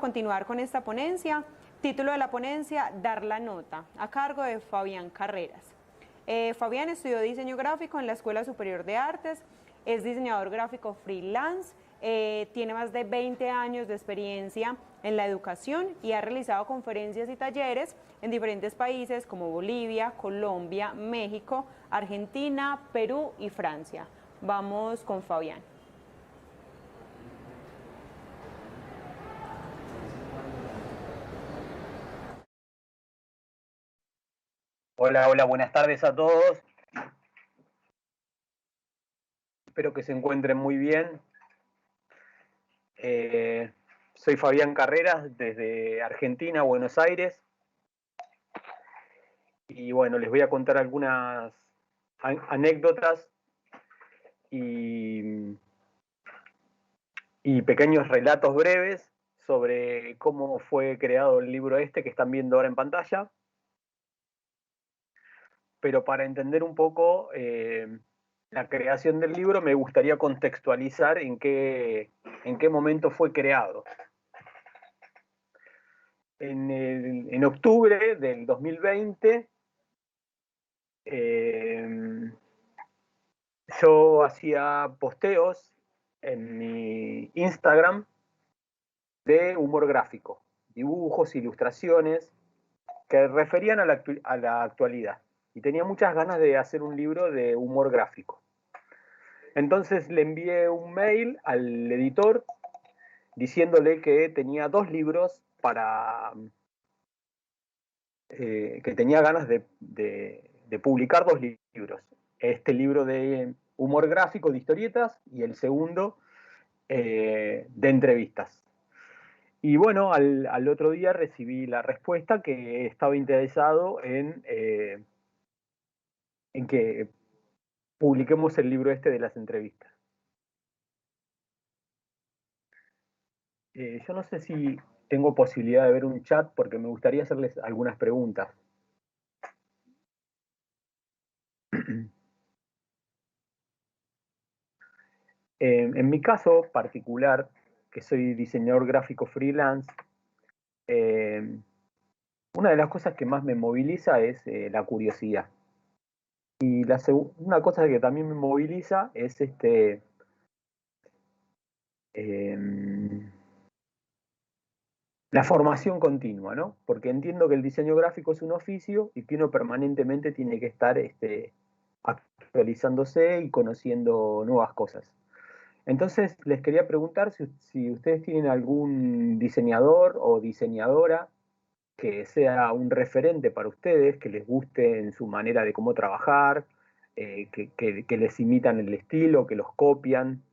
continuar con esta ponencia. Título de la ponencia, Dar la nota, a cargo de Fabián Carreras. Fabián estudió diseño gráfico en la Escuela Superior de Artes, es diseñador gráfico freelance, tiene más de 20 años de experiencia en la educación y ha realizado conferencias y talleres en diferentes países como Bolivia, Colombia, México, Argentina, Perú y Francia. Vamos con Fabián. Hola, hola, buenas tardes a todos. Espero que se encuentren muy bien. Soy Fabián Carreras desde Argentina, Buenos Aires. Y bueno, les voy a contar algunas anécdotas y pequeños relatos breves sobre cómo fue creado el libro este que están viendo ahora en pantalla. Pero para entender un poco la creación del libro, me gustaría contextualizar en qué momento fue creado. En octubre del 2020, yo hacía posteos en mi Instagram de humor gráfico, dibujos, ilustraciones que referían a la actualidad. Y tenía muchas ganas de hacer un libro de humor gráfico. Entonces le envié un mail al editor diciéndole que tenía 2 libros que tenía ganas de publicar 2 libros. Este libro de humor gráfico, de historietas, y el segundo de entrevistas. Y bueno, al otro día recibí la respuesta que estaba interesado en que publiquemos el libro este de las entrevistas. Yo no sé si tengo posibilidad de ver un chat porque me gustaría hacerles algunas preguntas. En mi caso particular, que soy diseñador gráfico freelance, una de las cosas que más me moviliza es la curiosidad. Y una cosa que también me moviliza es la formación continua, ¿no? Porque entiendo que el diseño gráfico es un oficio y que uno permanentemente tiene que estar actualizándose y conociendo nuevas cosas. Entonces, les quería preguntar si ustedes tienen algún diseñador o diseñadora que sea un referente para ustedes, que les guste en su manera de cómo trabajar, que les imitan el estilo, que los copian.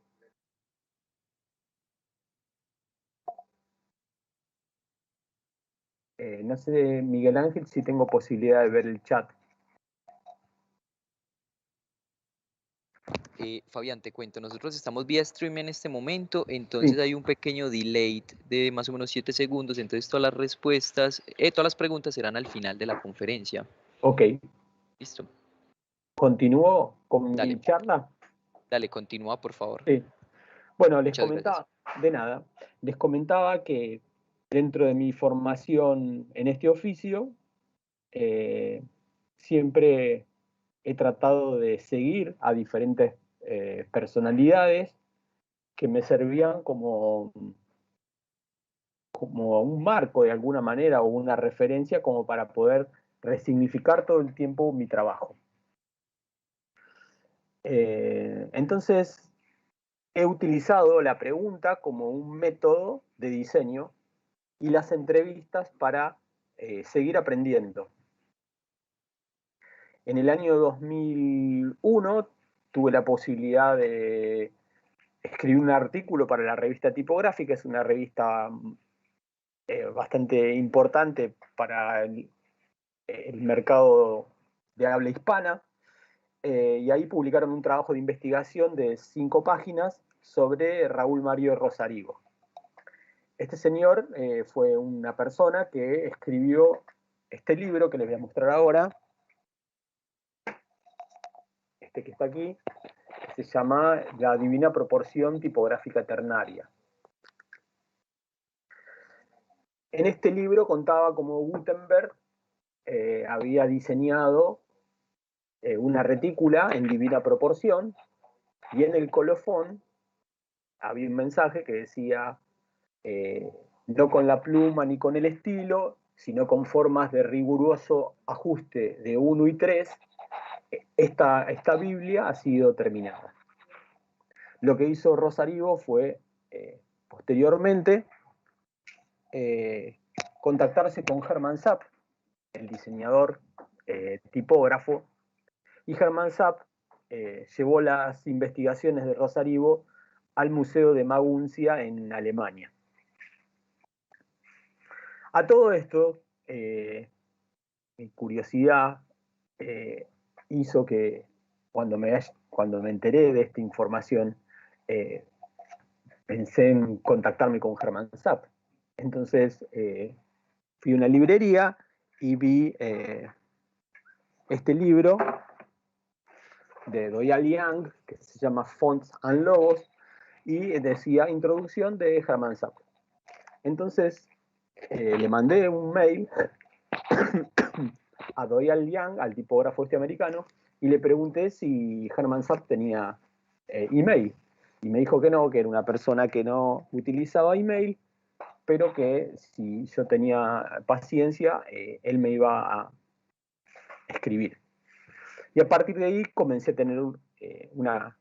No sé, Miguel Ángel, si tengo posibilidad de ver el chat. Fabián, te cuento, nosotros estamos vía stream en este momento, entonces Sí. hay un pequeño delay de más o menos 7 segundos, entonces todas las respuestas, todas las preguntas serán al final de la conferencia. Ok. ¿Listo? ¿Continúo con Dale, mi charla? dale, continúa, por favor. Sí. Bueno, les Muchas gracias. comentaba, de nada, les comentaba que dentro de mi formación en este oficio, siempre he tratado de seguir a diferentes personalidades que me servían como un marco de alguna manera o una referencia como para poder resignificar todo el tiempo mi trabajo. Entonces, he utilizado la pregunta como un método de diseño y las entrevistas para seguir aprendiendo. En el año 2001 tuve la posibilidad de escribir un artículo para la revista Tipográfica, es una revista bastante importante para el mercado de habla hispana, y ahí publicaron un trabajo de investigación de 5 páginas sobre Raúl Mario Rosarigo. Este señor fue una persona que escribió este libro que les voy a mostrar ahora, este que está aquí, que se llama La Divina Proporción Tipográfica Ternaria. en este libro contaba cómo Gutenberg había diseñado una retícula en divina proporción, y en el colofón había un mensaje que decía, no con la pluma ni con el estilo, sino con formas de riguroso ajuste de 1 y 3, esta Biblia ha sido terminada. Lo que hizo Rosarivo fue, posteriormente, contactarse con Hermann Sapp, el diseñador tipógrafo, y Hermann Sapp llevó las investigaciones de Rosarivo al Museo de Maguncia en Alemania. A todo esto, mi curiosidad hizo que cuando me enteré de esta información, pensé en contactarme con Hermann Sapp. Entonces fui a una librería y vi este libro de Doyle Young, que se llama Fonts and Logos, y decía Introducción de Hermann Sapp. Entonces le mandé un mail a Doyle Young, al tipógrafo americano, y le pregunté si Hermann Sapp tenía email. Y me dijo que no, que era una persona que no utilizaba email, pero que si yo tenía paciencia, él me iba a escribir. Y a partir de ahí comencé a tener una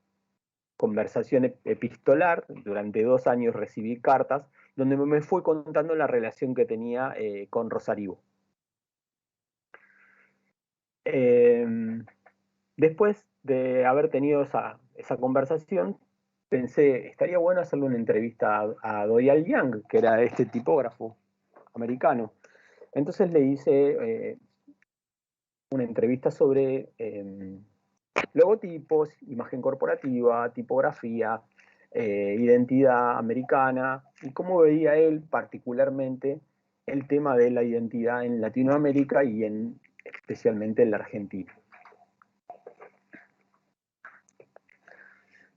conversación epistolar. Durante 2 años recibí cartas donde me fue contando la relación que tenía con Rosarivo. Después de haber tenido esa conversación, pensé, estaría bueno hacerle una entrevista a Doyle Young, que era este tipógrafo americano. Entonces le hice una entrevista sobre logotipos, imagen corporativa, tipografía, identidad americana, y cómo veía él particularmente el tema de la identidad en Latinoamérica y especialmente en la Argentina.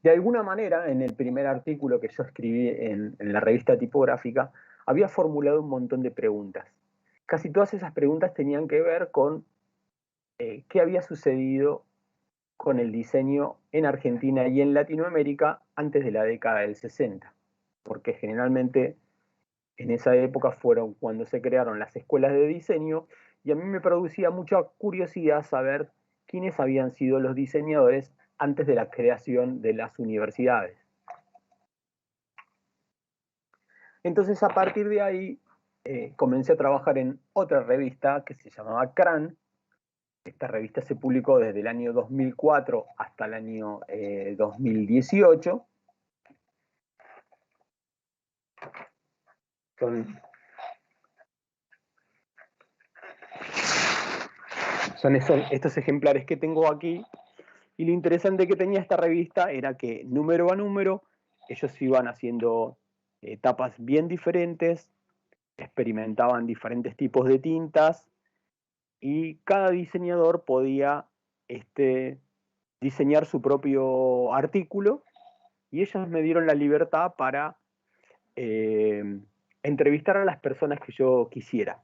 De alguna manera, en el primer artículo que yo escribí en la revista tipográfica, había formulado un montón de preguntas. Casi todas esas preguntas tenían que ver con qué había sucedido con el diseño en Argentina y en Latinoamérica antes de la década del 60, porque generalmente en esa época fueron cuando se crearon las escuelas de diseño, y a mí me producía mucha curiosidad saber quiénes habían sido los diseñadores antes de la creación de las universidades. Entonces, a partir de ahí, comencé a trabajar en otra revista que se llamaba CRAN. Esta revista se publicó desde el año 2004 hasta el año 2018. Son estos ejemplares que tengo aquí. Y lo interesante que tenía esta revista era que número a número ellos iban haciendo etapas bien diferentes, experimentaban diferentes tipos de tintas, y cada diseñador podía diseñar su propio artículo, y ellos me dieron la libertad para entrevistar a las personas que yo quisiera.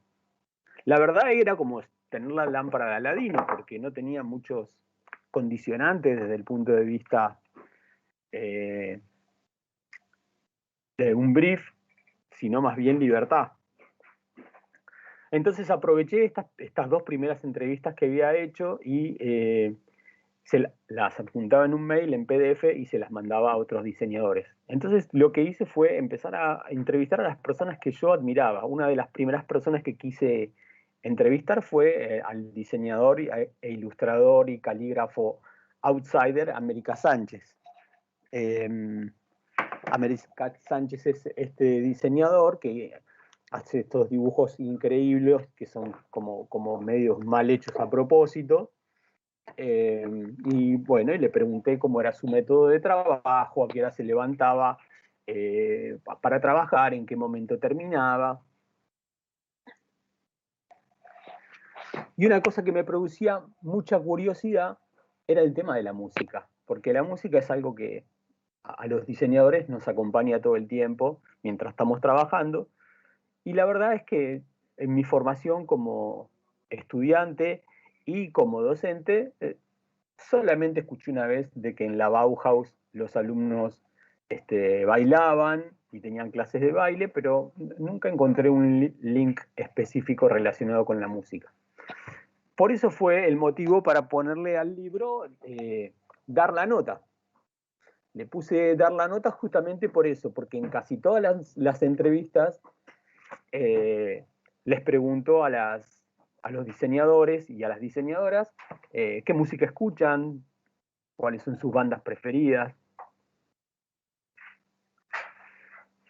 La verdad era como tener la lámpara de Aladino, porque no tenía muchos condicionantes desde el punto de vista de un brief, sino más bien libertad. Entonces aproveché estas 2 primeras entrevistas que había hecho y las adjuntaba en un mail en PDF y se las mandaba a otros diseñadores. Entonces lo que hice fue empezar a entrevistar a las personas que yo admiraba. Una de las primeras personas que quise entrevistar fue al diseñador e ilustrador y calígrafo outsider América Sánchez. América Sánchez es este diseñador que hace estos dibujos increíbles que son como medios mal hechos a propósito. Y bueno, y le pregunté cómo era su método de trabajo, a qué hora se levantaba para trabajar, en qué momento terminaba. Y una cosa que me producía mucha curiosidad era el tema de la música, porque la música es algo que a los diseñadores nos acompaña todo el tiempo mientras estamos trabajando, Y la verdad es que en mi formación como estudiante y como docente, solamente escuché una vez de que en la Bauhaus los alumnos bailaban y tenían clases de baile, pero nunca encontré un link específico relacionado con la música. Por eso fue el motivo para ponerle al libro Dar la Nota. Le puse Dar la Nota justamente por eso, porque en casi todas las entrevistas les pregunto a los diseñadores y a las diseñadoras qué música escuchan, cuáles son sus bandas preferidas.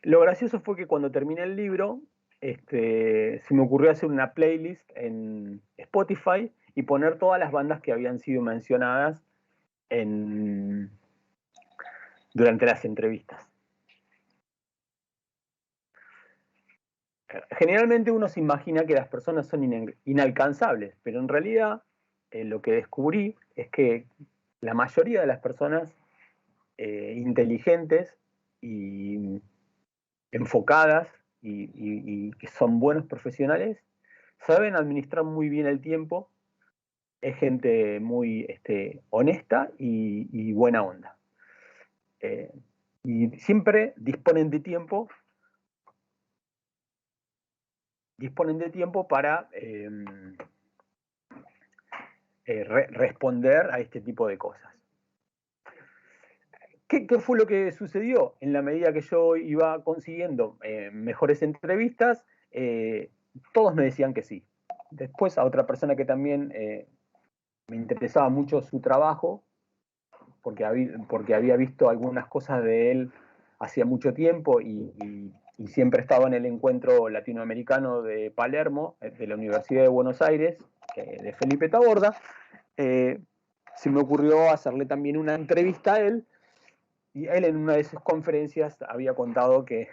Lo gracioso fue que cuando terminé el libro, se me ocurrió hacer una playlist en Spotify y poner todas las bandas que habían sido mencionadas durante las entrevistas. Generalmente uno se imagina que las personas son inalcanzables, pero en realidad lo que descubrí es que la mayoría de las personas inteligentes y enfocadas y que son buenos profesionales saben administrar muy bien el tiempo, es gente muy honesta y buena onda. Y siempre disponen de tiempo para responder a este tipo de cosas. ¿Qué fue lo que sucedió? En la medida que yo iba consiguiendo mejores entrevistas, todos me decían que sí. Después a otra persona que también me interesaba mucho su trabajo, porque había visto algunas cosas de él hacía mucho tiempo y siempre estaba en el encuentro latinoamericano de Palermo, de la Universidad de Buenos Aires, de Felipe Taborda. Se me ocurrió hacerle también una entrevista a él, y él en una de sus conferencias había contado que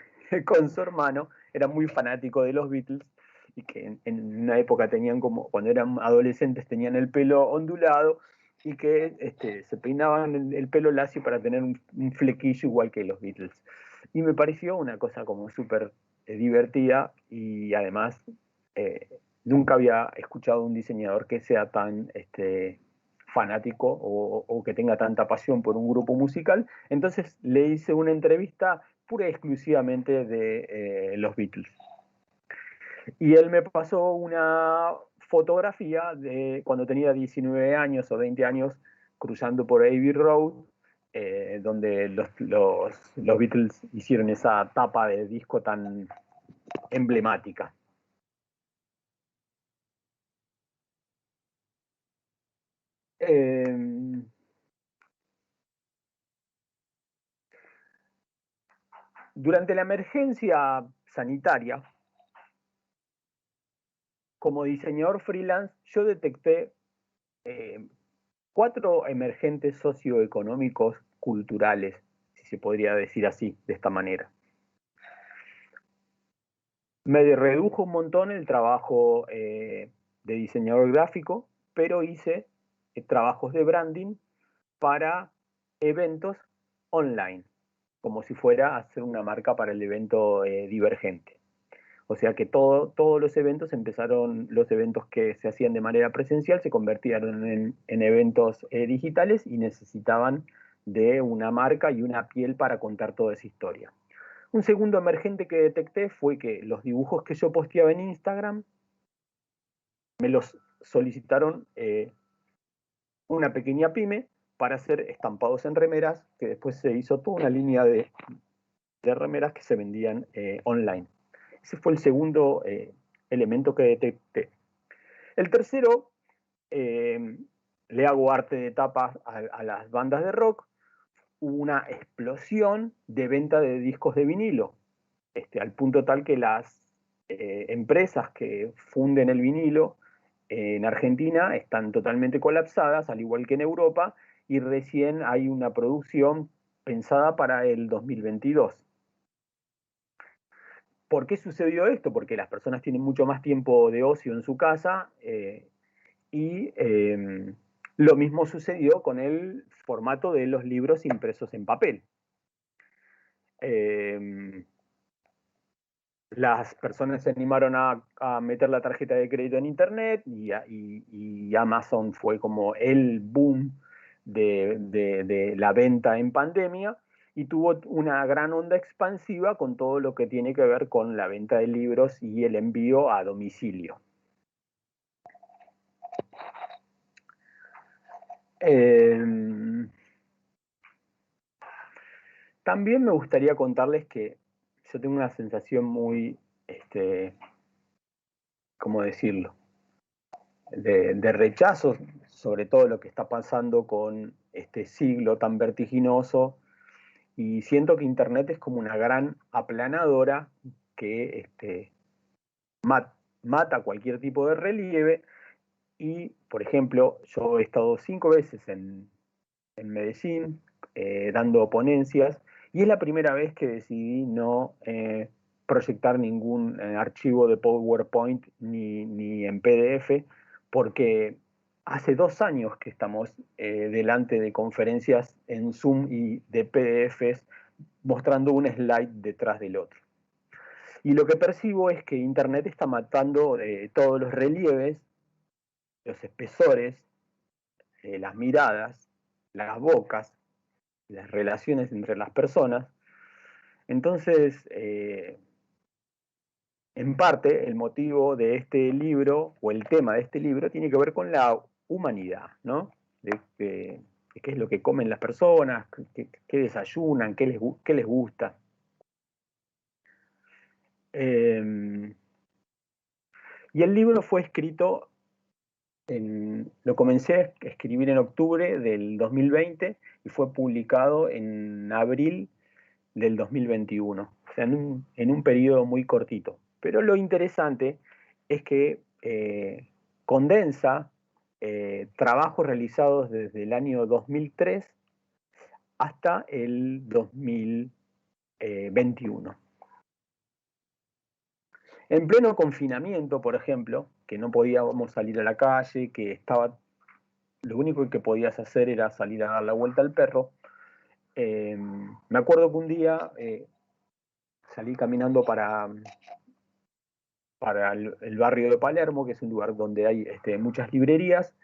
con su hermano era muy fanático de los Beatles y que en una época tenían cuando eran adolescentes tenían el pelo ondulado y que se peinaban el pelo lacio para tener un flequillo igual que los Beatles. Y me pareció una cosa como súper divertida y además nunca había escuchado un diseñador que sea tan fanático o que tenga tanta pasión por un grupo musical. Entonces le hice una entrevista pura y exclusivamente de los Beatles. Y él me pasó una fotografía de cuando tenía 19 años o 20 años cruzando por Abbey Road, donde los Beatles hicieron esa tapa de disco tan emblemática. Durante la emergencia sanitaria, como diseñador freelance, yo detecté 4 emergentes socioeconómicos culturales, si se podría decir así, de esta manera. Me redujo un montón el trabajo de diseñador gráfico, pero hice trabajos de branding para eventos online, como si fuera a hacer una marca para el evento Divergente. O sea que todos los eventos los eventos que se hacían de manera presencial se convirtieron en eventos digitales y necesitaban de una marca y una piel para contar toda esa historia. Un segundo emergente que detecté fue que los dibujos que yo posteaba en Instagram me los solicitaron una pequeña pyme para hacer estampados en remeras, que después se hizo toda una línea de remeras que se vendían online. Ese fue el segundo elemento que detecté. El tercero, le hago arte de tapas a las bandas de rock. Hubo una explosión de venta de discos de vinilo, al punto tal que las empresas que funden el vinilo en Argentina están totalmente colapsadas, al igual que en Europa, y recién hay una producción pensada para el 2022. ¿Por qué sucedió esto? Porque las personas tienen mucho más tiempo de ocio en su casa y lo mismo sucedió con el formato de los libros impresos en papel. las personas se animaron a meter la tarjeta de crédito en Internet y Amazon fue como el boom de la venta en pandemia y tuvo una gran onda expansiva con todo lo que tiene que ver con la venta de libros y el envío a domicilio. También me gustaría contarles que yo tengo una sensación muy, ¿cómo decirlo?, de rechazo sobre todo lo que está pasando con este siglo tan vertiginoso, y siento que Internet es como una gran aplanadora que mata cualquier tipo de relieve. Y, por ejemplo, yo he estado 5 veces en Medellín dando ponencias, y es la primera vez que decidí no proyectar ningún archivo de PowerPoint ni en PDF, porque hace 2 años que estamos delante de conferencias en Zoom y de PDFs mostrando un slide detrás del otro. Y lo que percibo es que Internet está matando todos los relieves, los espesores, las miradas, las bocas, las relaciones entre las personas. Entonces, en parte, el motivo de este libro, o el tema de este libro, tiene que ver con la humanidad, ¿no? De qué es lo que comen las personas, qué desayunan, qué les gusta. Y el libro fue escrito, lo comencé a escribir en octubre del 2020 y fue publicado en abril del 2021, o sea, en un periodo muy cortito. Pero lo interesante es que condensa trabajos realizados desde el año 2003 hasta el 2021. En pleno confinamiento, por ejemplo, que no podíamos salir a la calle, lo único que podías hacer era salir a dar la vuelta al perro, me acuerdo que un día salí caminando para el barrio de Palermo, que es un lugar donde hay muchas librerías,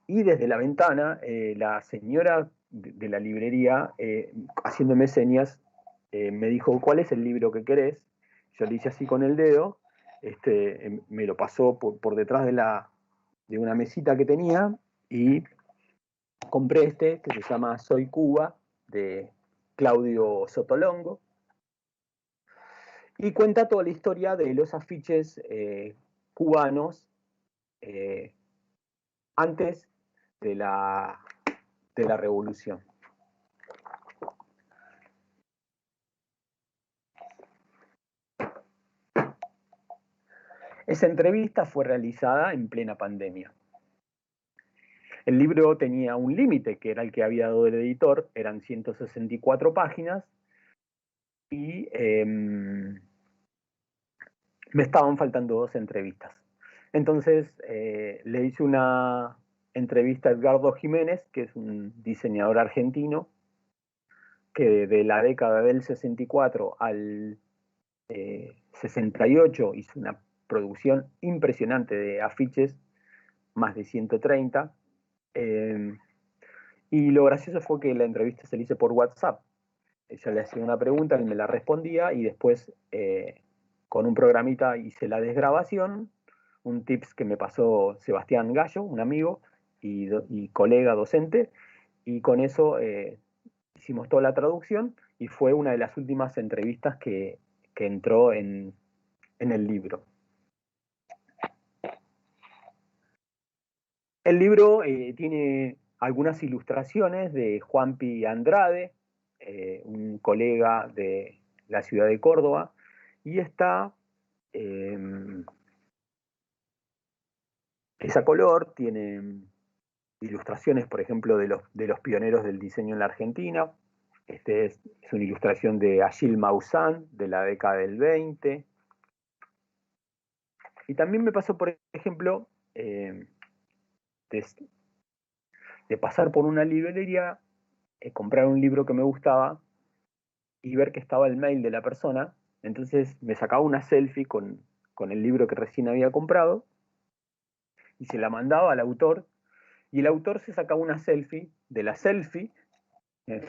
y desde la ventana la señora de la librería, haciéndome señas, me dijo: ¿cuál es el libro que querés? Yo le hice así con el dedo, me lo pasó por detrás de una mesita que tenía, y compré que se llama Soy Cuba, de Claudio Sotolongo, y cuenta toda la historia de los afiches cubanos antes de la revolución. Esa entrevista fue realizada en plena pandemia. El libro tenía un límite, que era el que había dado el editor, eran 164 páginas, y me estaban faltando 2 entrevistas. Entonces le hice una entrevista a Edgardo Jiménez, que es un diseñador argentino, que de la década del 64 al 68 hizo una producción impresionante de afiches, más de 130. Y lo gracioso fue que la entrevista se le hice por WhatsApp. Ella le hacía una pregunta, él me la respondía, y después con un programita hice la desgrabación, un tips que me pasó Sebastián Gallo, un amigo y colega docente, y con eso hicimos toda la traducción, y fue una de las últimas entrevistas que entró en el libro. El libro tiene algunas ilustraciones de Juanpi Andrade, un colega de la ciudad de Córdoba, y está es a color, tiene ilustraciones, por ejemplo, de los pioneros del diseño en la Argentina. Es una ilustración de Achille Maussan, de la década del 20. Y también me pasó, por ejemplo, de pasar por una librería, comprar un libro que me gustaba y ver que estaba el mail de la persona, Entonces me sacaba una selfie con el libro que recién había comprado y se la mandaba al autor, y el autor se sacaba una selfie de la selfie, eh,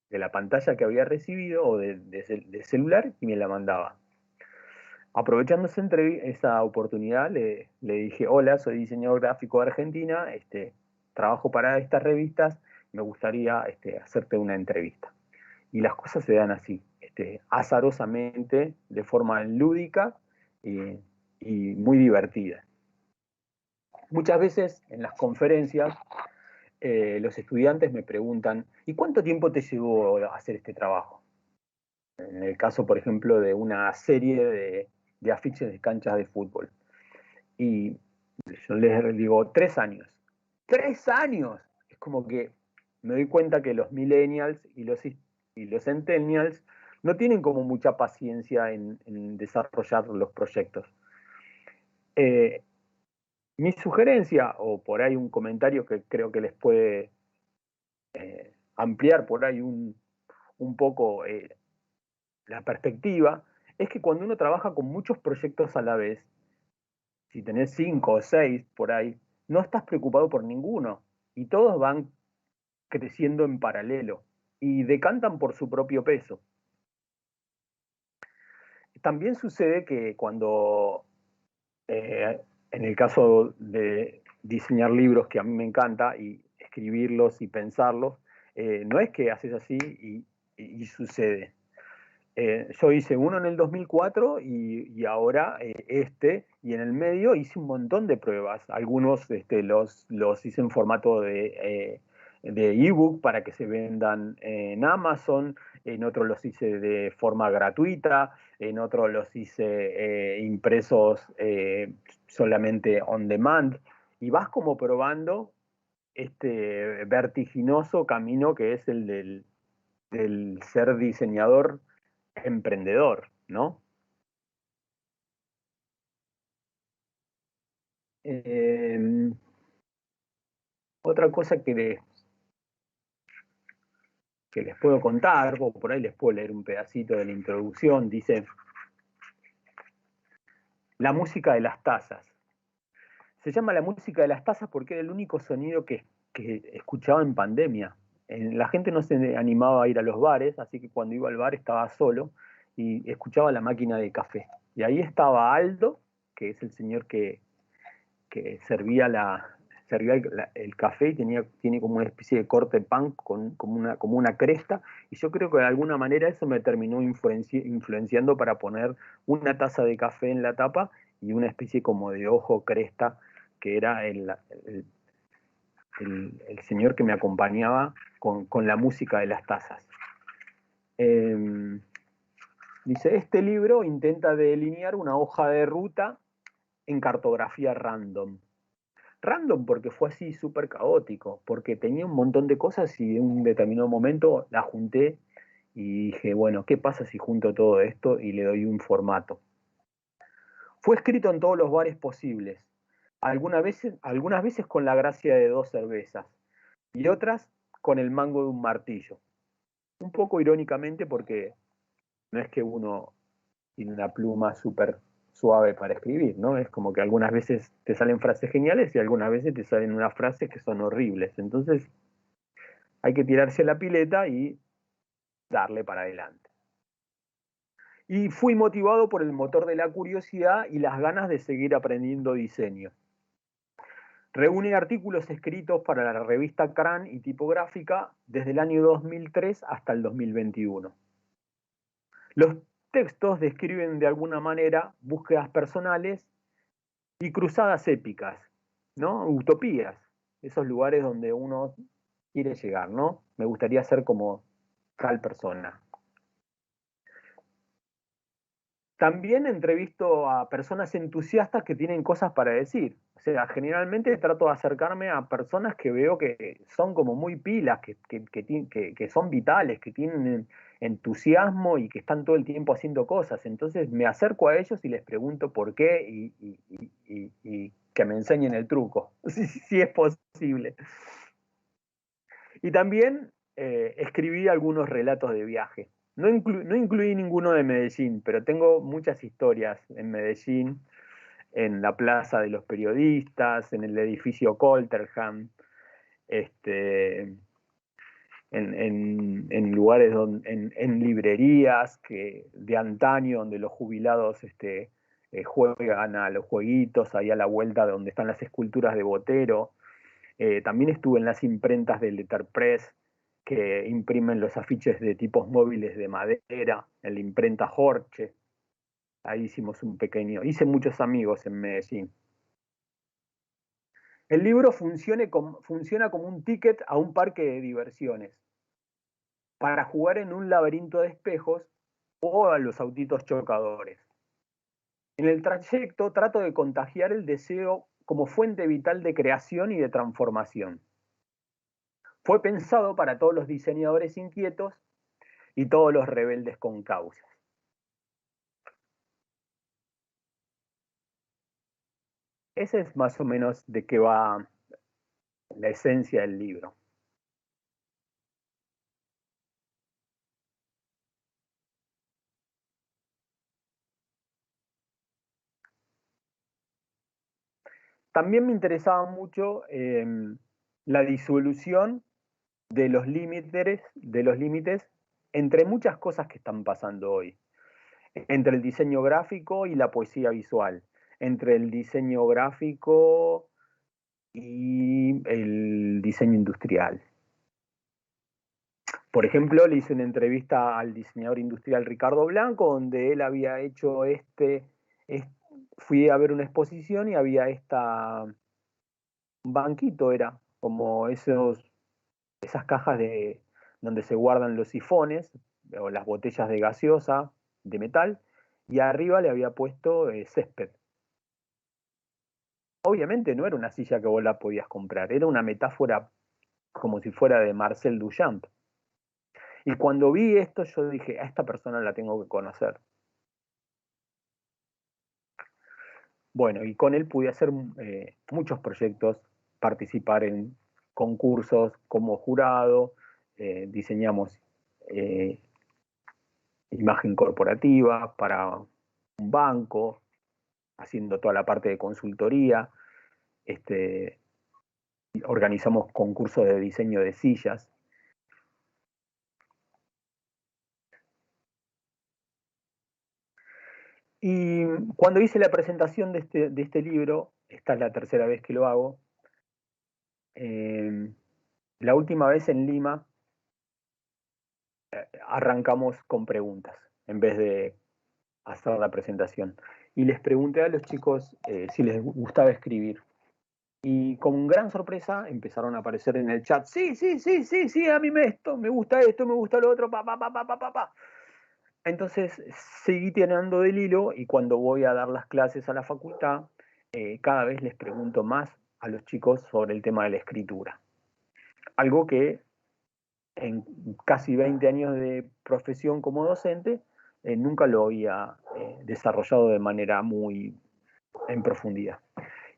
de la pantalla que había recibido o de celular, y me la mandaba. Aprovechando esa oportunidad, le dije: hola, soy diseñador gráfico de Argentina, trabajo para estas revistas, me gustaría hacerte una entrevista. Y las cosas se dan así, azarosamente, de forma lúdica y muy divertida. Muchas veces en las conferencias los estudiantes me preguntan: ¿y cuánto tiempo te llevó a hacer este trabajo? En el caso, por ejemplo, de una serie de afiches de canchas de fútbol. Y yo les digo: 3 años. ¡3 años! Es como que me doy cuenta que los millennials y los centennials no tienen como mucha paciencia en desarrollar los proyectos. Mi sugerencia, o por ahí un comentario que creo que les puede ampliar por ahí un poco la perspectiva, es que cuando uno trabaja con muchos proyectos a la vez, si tenés 5 o 6 por ahí, no estás preocupado por ninguno y todos van creciendo en paralelo y decantan por su propio peso. También sucede que cuando, en el caso de diseñar libros, que a mí me encanta, y escribirlos y pensarlos, no es que haces así y sucede. Yo hice uno en el 2004 y ahora y en el medio hice un montón de pruebas. Algunos los hice en formato de ebook para que se vendan en Amazon, en otros los hice de forma gratuita, en otros los hice impresos solamente on demand, y vas como probando este vertiginoso camino que es el del ser diseñador emprendedor, ¿no? Eh, Otra cosa que les puedo contar, o por ahí les puedo leer un pedacito de la introducción, dice: la música de las tazas. Se llama la música de las tazas porque era el único sonido que escuchaba en pandemia. La gente no se animaba a ir a los bares, así que cuando iba al bar estaba solo y escuchaba la máquina de café. Y ahí estaba Aldo, que es el señor que servía el café, y tiene como una especie de corte punk como una cresta, y yo creo que de alguna manera eso me terminó influenciando para poner una taza de café en la tapa y una especie como de ojo cresta, que era el señor que me acompañaba con la música de las tazas. Dice: este libro intenta delinear una hoja de ruta en cartografía random. Random porque fue así súper caótico, porque tenía un montón de cosas y en un determinado momento la junté y dije: bueno, ¿qué pasa si junto todo esto y le doy un formato? Fue escrito en todos los bares posibles, algunas veces con la gracia de 2 cervezas y otras con el mango de un martillo. Un poco irónicamente, porque no es que uno tiene una pluma súper suave para escribir, ¿no? Es como que algunas veces te salen frases geniales y algunas veces te salen unas frases que son horribles. Entonces hay que tirarse a la pileta y darle para adelante. Y fui motivado por el motor de la curiosidad y las ganas de seguir aprendiendo diseño. Reúne artículos escritos para la revista Cran y tipográfica desde el año 2003 hasta el 2021. Los textos describen de alguna manera búsquedas personales y cruzadas épicas, ¿no? Utopías, esos lugares donde uno quiere llegar, ¿no? Me gustaría ser como tal persona. También entrevisto a personas entusiastas que tienen cosas para decir. O sea, generalmente trato de acercarme a personas que veo que son como muy pilas, que son vitales, que tienen entusiasmo y que están todo el tiempo haciendo cosas. Entonces me acerco a ellos y les pregunto por qué y que me enseñen el truco, si es posible. Y también escribí algunos relatos de viaje. No incluí ninguno de Medellín, pero tengo muchas historias en Medellín, en la Plaza de los Periodistas, en el edificio Colterham, este, en lugares en librerías de antaño, donde los jubilados juegan a los jueguitos, ahí a la vuelta de donde están las esculturas de Botero. También estuve en las imprentas del Letterpress, que imprimen los afiches de tipos móviles de madera, en la imprenta Jorge. Ahí hice muchos amigos en Medellín. El libro funciona como un ticket a un parque de diversiones, para jugar en un laberinto de espejos o a los autitos chocadores. En el trayecto trato de contagiar el deseo como fuente vital de creación y de transformación. Fue pensado para todos los diseñadores inquietos y todos los rebeldes con causas. Ese es más o menos de qué va la esencia del libro. También me interesaba mucho la disolución de los límites entre muchas cosas que están pasando hoy, entre el diseño gráfico y la poesía visual, entre el diseño gráfico y el diseño industrial. Por ejemplo, le hice una entrevista al diseñador industrial Ricardo Blanco, donde él había hecho fui a ver una exposición y había un banquito, era como esas cajas donde se guardan los sifones o las botellas de gaseosa de metal, y arriba le había puesto césped. Obviamente no era una silla que vos la podías comprar, era una metáfora como si fuera de Marcel Duchamp. Y cuando vi esto, yo dije, a esta persona la tengo que conocer. Bueno, y con él pude hacer muchos proyectos, participar en concursos como jurado, diseñamos imagen corporativa para un banco, haciendo toda la parte de consultoría, organizamos concursos de diseño de sillas. Y cuando hice la presentación de este libro, esta es la tercera vez que lo hago, la última vez en Lima arrancamos con preguntas en vez de hacer la presentación. Y les pregunté a los chicos si les gustaba escribir. Y con gran sorpresa empezaron a aparecer en el chat, sí, sí, sí, sí, sí, a mí me gusta esto, me gusta lo otro, pa, pa, pa, pa, pa, pa, pa. Entonces seguí tirando del hilo y cuando voy a dar las clases a la facultad, cada vez les pregunto más a los chicos sobre el tema de la escritura. Algo que en casi 20 años de profesión como docente, nunca lo había desarrollado de manera muy en profundidad.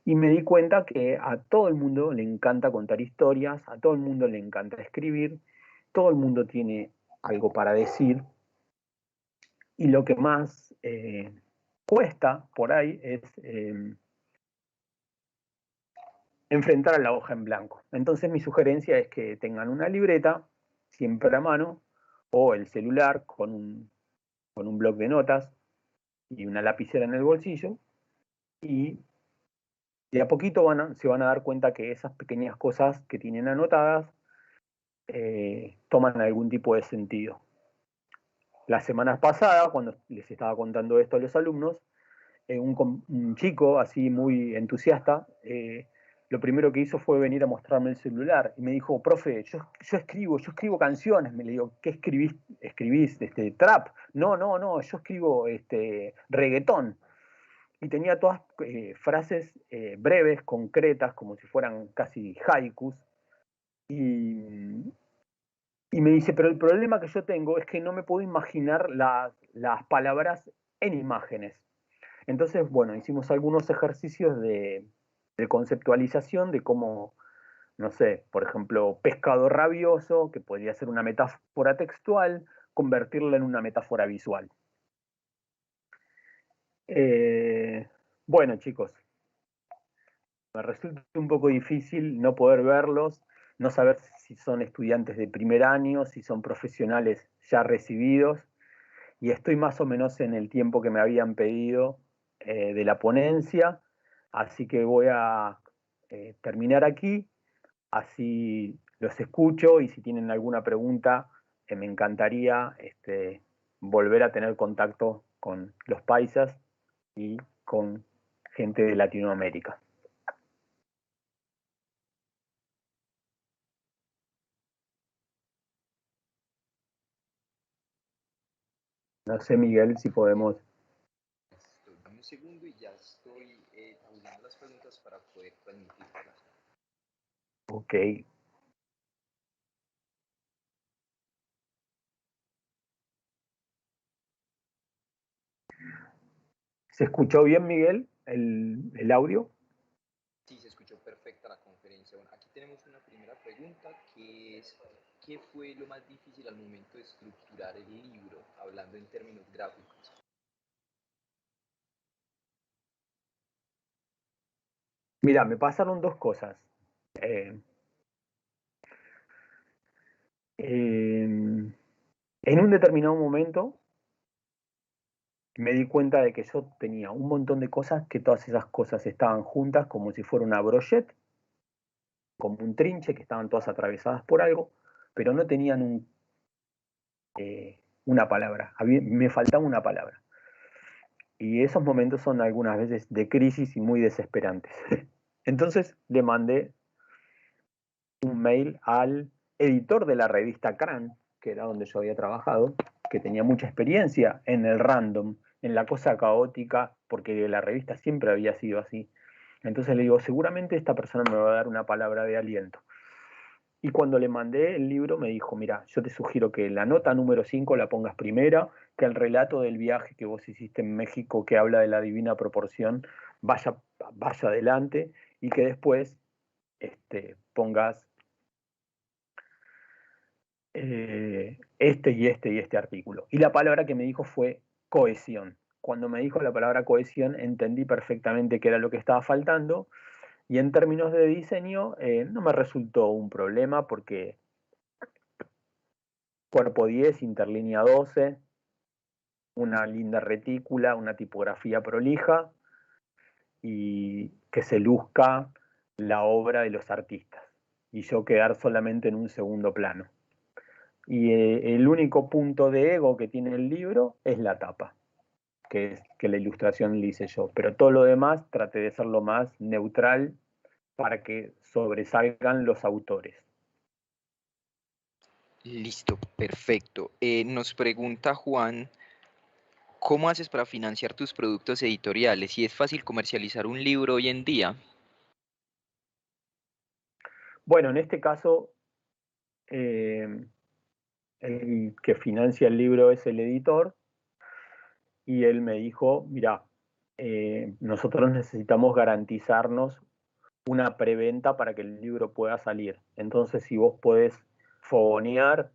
Y me di cuenta que a todo el mundo le encanta contar historias, a todo el mundo le encanta escribir, todo el mundo tiene algo para decir, y lo que más cuesta por ahí es enfrentar a la hoja en blanco. Entonces mi sugerencia es que tengan una libreta siempre a mano o el celular con un bloc de notas y una lapicera en el bolsillo, y de a poquito se van a dar cuenta que esas pequeñas cosas que tienen anotadas toman algún tipo de sentido. La semana pasada, cuando les estaba contando esto a los alumnos, un chico así muy entusiasta, lo primero que hizo fue venir a mostrarme el celular y me dijo, profe, yo escribo canciones. Me le digo, ¿qué escribís? ¿Escribís trap? No, yo escribo reggaetón. Y tenía todas frases breves, concretas, como si fueran casi haikus. Y me dice, pero el problema que yo tengo es que no me puedo imaginar las palabras en imágenes. Entonces, bueno, hicimos algunos ejercicios de conceptualización de cómo, no sé, por ejemplo, pescado rabioso, que podría ser una metáfora textual, convertirla en una metáfora visual. Bueno, chicos, me resulta un poco difícil no poder verlos, no saber si son estudiantes de primer año, si son profesionales ya recibidos, y estoy más o menos en el tiempo que me habían pedido de la ponencia, así que voy a terminar aquí, así los escucho y si tienen alguna pregunta, me encantaría volver a tener contacto con los paisas y con gente de Latinoamérica. No sé, Miguel, si podemos... Dame un segundo y ya estoy tabulando las preguntas para poder transmitirlas. Ok. ¿Se escuchó bien, Miguel, el audio? Sí, se escuchó perfecta la conferencia. Bueno, aquí tenemos una primera pregunta que es, ¿qué fue lo más difícil al momento de estructurar el libro, hablando en términos gráficos? Mira, me pasaron dos cosas. Eh, en un determinado momento me di cuenta de que yo tenía un montón de cosas, que todas esas cosas estaban juntas como si fuera una brochette, como un trinche, que estaban todas atravesadas por algo, pero no tenían una palabra. Me faltaba una palabra. Y esos momentos son algunas veces de crisis y muy desesperantes. Entonces le mandé un mail al editor de la revista Cran, que era donde yo había trabajado, que tenía mucha experiencia en el random, en la cosa caótica, porque la revista siempre había sido así. Entonces le digo, seguramente esta persona me va a dar una palabra de aliento. Y cuando le mandé el libro me dijo, mira, yo te sugiero que la nota número 5 la pongas primera, que el relato del viaje que vos hiciste en México, que habla de la divina proporción, vaya adelante, y que después pongas y este artículo. Y la palabra que me dijo fue cohesión. Cuando me dijo la palabra cohesión, entendí perfectamente qué era lo que estaba faltando. Y en términos de diseño, no me resultó un problema porque cuerpo 10, interlínea 12, una linda retícula, una tipografía prolija y que se luzca la obra de los artistas. Y yo quedar solamente en un segundo plano. Y el único punto de ego que tiene el libro es la tapa, que es que la ilustración le hice yo. Pero todo lo demás traté de ser lo más neutral para que sobresalgan los autores. Listo, perfecto. Nos pregunta Juan, ¿cómo haces para financiar tus productos editoriales? ¿Y es fácil comercializar un libro hoy en día? Bueno, en este caso, el que financia el libro es el editor, y él me dijo, mira, nosotros necesitamos garantizarnos una preventa para que el libro pueda salir. Entonces, si vos podés fogonear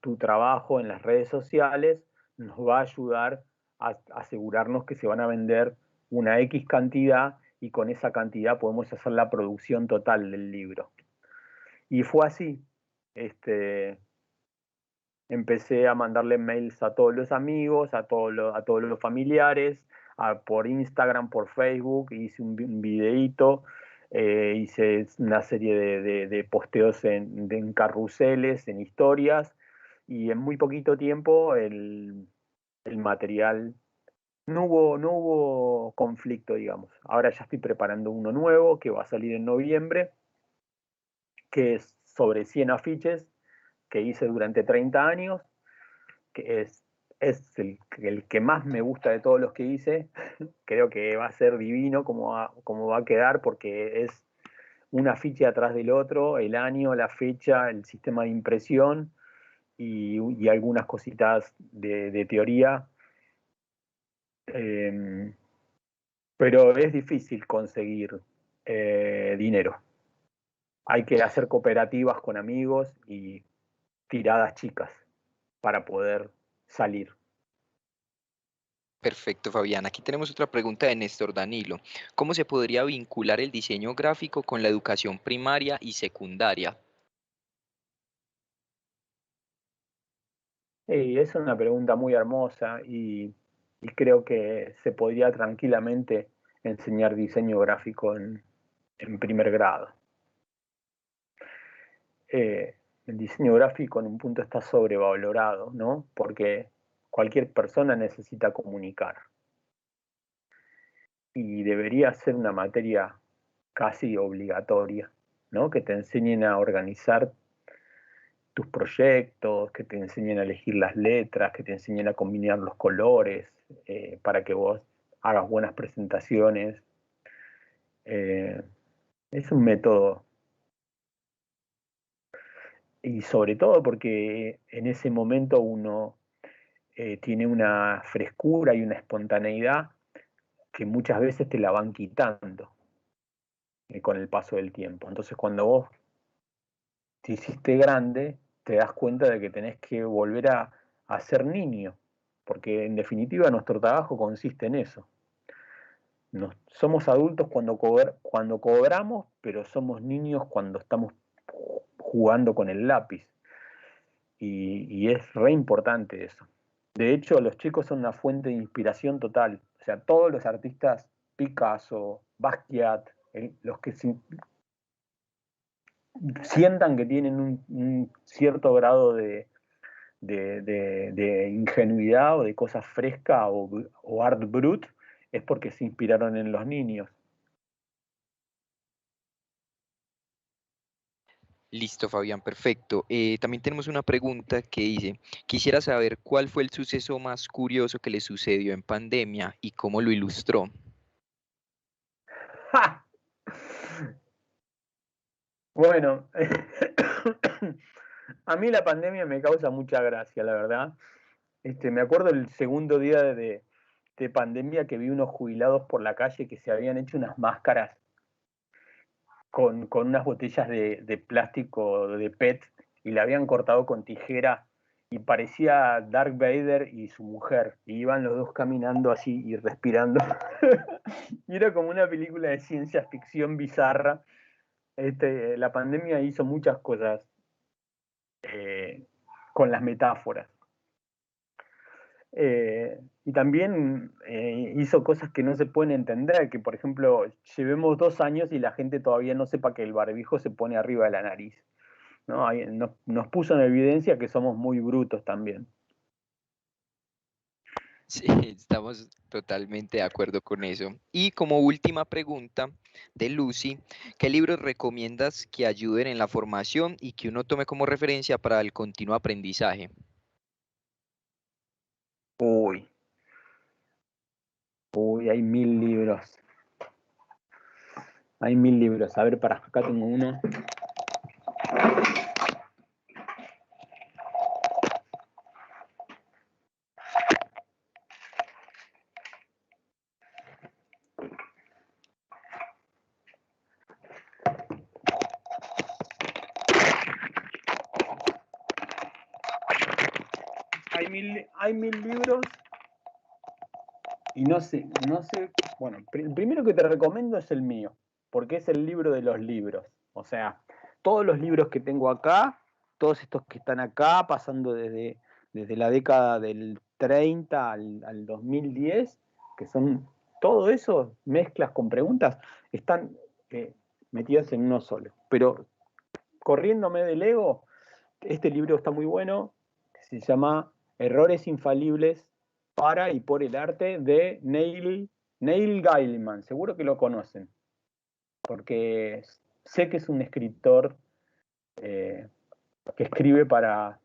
tu trabajo en las redes sociales, nos va a ayudar a asegurarnos que se van a vender una X cantidad y con esa cantidad podemos hacer la producción total del libro. Y fue así. Empecé a mandarle mails a todos los amigos, a todos los familiares, por Instagram, por Facebook, hice un videíto, hice una serie de posteos en carruseles, en historias, y en muy poquito tiempo el material, no hubo conflicto, digamos. Ahora ya estoy preparando uno nuevo que va a salir en noviembre, que es sobre 100 afiches que hice durante 30 años, que es el que más me gusta de todos los que hice. Creo que va a ser divino como va a quedar, porque es una ficha atrás del otro, el año, la fecha, el sistema de impresión y algunas cositas de teoría. Eh, pero es difícil conseguir dinero. Hay que hacer cooperativas con amigos y tiradas chicas para poder salir. Perfecto, Fabián. Aquí tenemos otra pregunta de Néstor Danilo. ¿Cómo se podría vincular el diseño gráfico con la educación primaria y secundaria? Y es una pregunta muy hermosa y creo que se podría tranquilamente enseñar diseño gráfico en primer grado. El diseño gráfico en un punto está sobrevalorado, ¿no? Porque cualquier persona necesita comunicar y debería ser una materia casi obligatoria, ¿no? Que te enseñen a organizar tus proyectos, que te enseñen a elegir las letras, que te enseñen a combinar los colores para que vos hagas buenas presentaciones. Eh, es un método, y sobre todo porque en ese momento uno tiene una frescura y una espontaneidad que muchas veces te la van quitando con el paso del tiempo. Entonces cuando vos te hiciste grande, te das cuenta de que tenés que volver a ser niño, porque en definitiva nuestro trabajo consiste en eso. Somos adultos cuando cobramos, pero somos niños cuando estamos jugando con el lápiz. Y es re importante eso. De hecho, los chicos son una fuente de inspiración total. O sea, todos los artistas, Picasso, Basquiat, los que sientan que tienen un cierto grado de ingenuidad o de cosa fresca o art brut, es porque se inspiraron en los niños. Listo, Fabián, perfecto. También tenemos una pregunta que dice, quisiera saber cuál fue el suceso más curioso que le sucedió en pandemia y cómo lo ilustró. ¡Ja! Bueno, a mí la pandemia me causa mucha gracia, la verdad. Me acuerdo el segundo día de pandemia que vi unos jubilados por la calle que se habían hecho unas máscaras con unas botellas de plástico de PET y la habían cortado con tijera y parecía Darth Vader y su mujer. Y iban los dos caminando así y respirando. Y era como una película de ciencia ficción bizarra. La pandemia hizo muchas cosas con las metáforas. Y también hizo cosas que no se pueden entender, que por ejemplo llevemos 2 años y la gente todavía no sepa que el barbijo se pone arriba de la nariz, ¿no? Nos puso en evidencia que somos muy brutos también. Sí, estamos totalmente de acuerdo con eso. Y como última pregunta de Lucy, ¿qué libros recomiendas que ayuden en la formación y que uno tome como referencia para el continuo aprendizaje? Uy, hay 1000 libros. Hay 1000 libros. A ver, para acá tengo uno. Hay mil libros y no sé, bueno, el primero que te recomiendo es el mío, porque es el libro de los libros. O sea, todos los libros que tengo acá, todos estos que están acá, pasando desde la década del 30 al 2010, que son todo eso, mezclas con preguntas, están metidas en uno solo. Pero corriéndome del ego, este libro está muy bueno, se llama Errores infalibles para y por el arte de Neil Gaiman. Seguro que lo conocen, porque sé que es un escritor que escribe para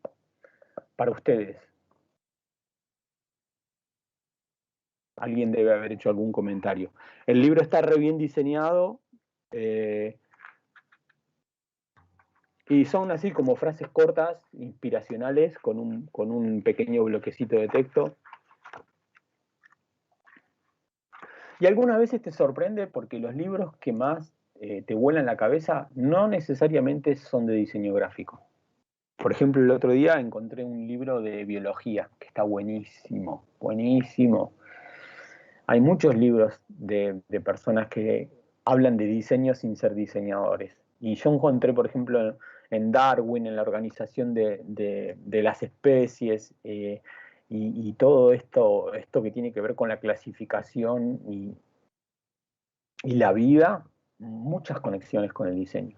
ustedes. Alguien debe haber hecho algún comentario. El libro está re bien diseñado y son así como frases cortas, inspiracionales, con un pequeño bloquecito de texto. Y algunas veces te sorprende porque los libros que más te vuelan la cabeza no necesariamente son de diseño gráfico. Por ejemplo, el otro día encontré un libro de biología que está buenísimo, buenísimo. Hay muchos libros de personas que hablan de diseño sin ser diseñadores. Y yo encontré, por ejemplo, en Darwin, en la organización de las especies, y todo esto que tiene que ver con la clasificación y la vida, muchas conexiones con el diseño.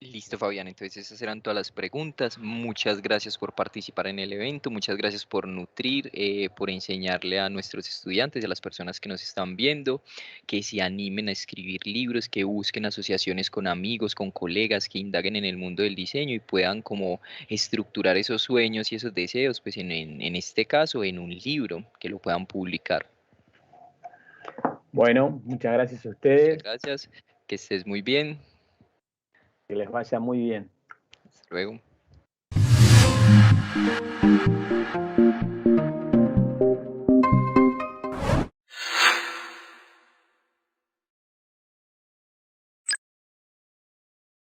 Listo, Fabián. Entonces esas eran todas las preguntas. Muchas gracias por participar en el evento. Muchas gracias por nutrir, por enseñarle a nuestros estudiantes y a las personas que nos están viendo, que se animen a escribir libros, que busquen asociaciones con amigos, con colegas, que indaguen en el mundo del diseño y puedan como estructurar esos sueños y esos deseos, pues en este caso, en un libro, que lo puedan publicar. Bueno, muchas gracias a Muchas ustedes, gracias. Que estés muy bien. que les vaya muy bien. Hasta luego.